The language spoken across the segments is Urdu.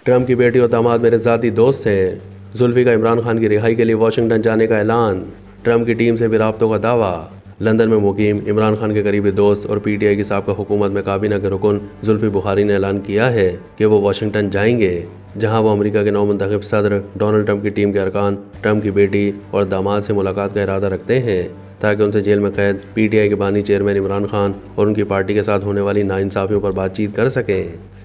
ٹرمپ کی بیٹی اور داماد میرے ذاتی دوست تھے۔ زلفی کا عمران خان کی رہائی کے لیے واشنگٹن جانے کا اعلان۔ ٹرمپ کی ٹیم سے بھی رابطوں کا دعویٰ۔ لندن میں مقیم عمران خان کے قریبی دوست اور پی ٹی آئی کی سابقہ حکومت میں کابینہ کے رکن زلفی بخاری نے اعلان کیا ہے کہ وہ واشنگٹن جائیں گے، جہاں وہ امریکہ کے نو منتخب صدر ڈونلڈ ٹرمپ کی ٹیم کے ارکان، ٹرمپ کی بیٹی اور داماد سے ملاقات کا ارادہ رکھتے ہیں تاکہ ان سے جیل میں قید پی ٹی آئی کے بانی چیئرمین عمران خان اور ان کی پارٹی کے ساتھ ہونے والی ناانصافیوں پر بات چیت کر سکیں۔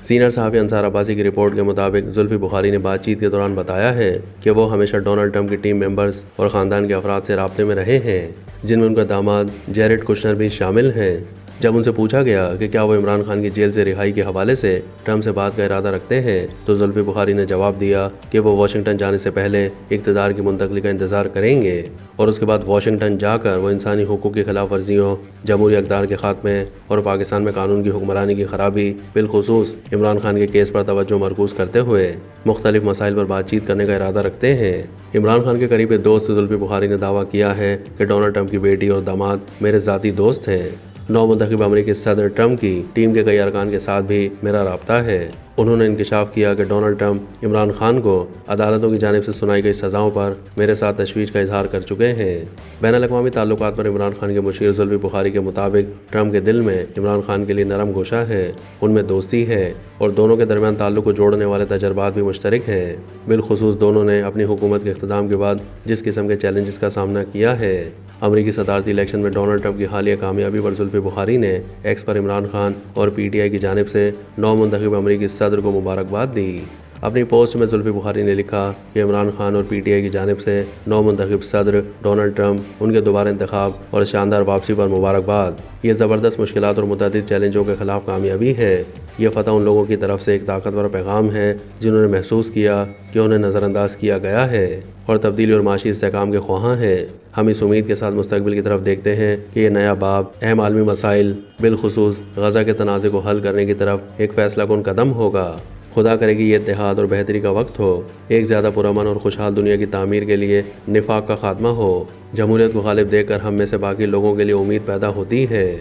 سینئر صحافی انصار عباسی کی رپورٹ کے مطابق زلفی بخاری نے بات چیت کے دوران بتایا ہے کہ وہ ہمیشہ ڈونلڈ ٹرمپ کی ٹیم ممبرز اور خاندان کے افراد سے رابطے میں رہے ہیں، جن میں ان کا داماد جیریڈ کشنر بھی شامل ہیں۔ جب ان سے پوچھا گیا کہ کیا وہ عمران خان کی جیل سے رہائی کے حوالے سے ٹرمپ سے بات کا ارادہ رکھتے ہیں، تو زلفی بخاری نے جواب دیا کہ وہ واشنگٹن جانے سے پہلے اقتدار کی منتقلی کا انتظار کریں گے اور اس کے بعد واشنگٹن جا کر وہ انسانی حقوق کی خلاف ورزیوں، جمہوری اقدار کے خاتمے اور پاکستان میں قانون کی حکمرانی کی خرابی، بالخصوص عمران خان کے کیس پر توجہ مرکوز کرتے ہوئے مختلف مسائل پر بات چیت کرنے کا ارادہ رکھتے ہیں۔ عمران خان کے قریبی دوست زلفی بخاری نے دعویٰ کیا ہے کہ ڈونلڈ ٹرمپ کی بیٹی اور داماد میرے ذاتی دوست ہیں۔ نو منتخب امریکی صدر ٹرمپ کی ٹیم کے کئی ارکان کے ساتھ بھی میرا رابطہ ہے۔ انہوں نے انکشاف کیا کہ ڈونلڈ ٹرمپ عمران خان کو عدالتوں کی جانب سے سنائی گئی سزاؤں پر میرے ساتھ تشویش کا اظہار کر چکے ہیں۔ بین الاقوامی تعلقات پر عمران خان کے مشیر زلفی بخاری کے مطابق ٹرمپ کے دل میں عمران خان کے لیے نرم گوشہ ہے، ان میں دوستی ہے اور دونوں کے درمیان تعلق کو جوڑنے والے تجربات بھی مشترک ہیں۔ بالخصوص دونوں نے اپنی حکومت کے اختتام کے بعد جس قسم کے چیلنجز کا سامنا کیا ہے۔ امریکی صدارتی الیکشن میں ڈونلڈ ٹرمپ کی حالیہ کامیابی پر زلفی بخاری نے ایکس پر عمران خان اور پی ٹی آئی کی جانب سے نو منتخب امریکی صدر کو مبارکباد دی۔ اپنی پوسٹ میں زلفی بخاری نے لکھا کہ عمران خان اور پی ٹی آئی کی جانب سے نو منتخب صدر ڈونلڈ ٹرمپ، ان کے دوبارہ انتخاب اور شاندار واپسی پر مبارکباد۔ یہ زبردست مشکلات اور متعدد چیلنجوں کے خلاف کامیابی ہے۔ یہ فتح ان لوگوں کی طرف سے ایک طاقتور پیغام ہے جنہوں نے محسوس کیا کہ انہیں نظر انداز کیا گیا ہے اور تبدیلی اور معاشی استحکام کے خواہاں ہیں۔ ہم اس امید کے ساتھ مستقبل کی طرف دیکھتے ہیں کہ یہ نیا باب اہم عالمی مسائل، بالخصوص غزہ کے تنازع کو حل کرنے کی طرف ایک فیصلہ کن قدم ہوگا۔ خدا کرے کہ یہ اتحاد اور بہتری کا وقت ہو، ایک زیادہ پرامن اور خوشحال دنیا کی تعمیر کے لیے نفاق کا خاتمہ ہو۔ جمہوریت کو غالب دیکھ کر ہم میں سے باقی لوگوں کے لیے امید پیدا ہوتی ہے۔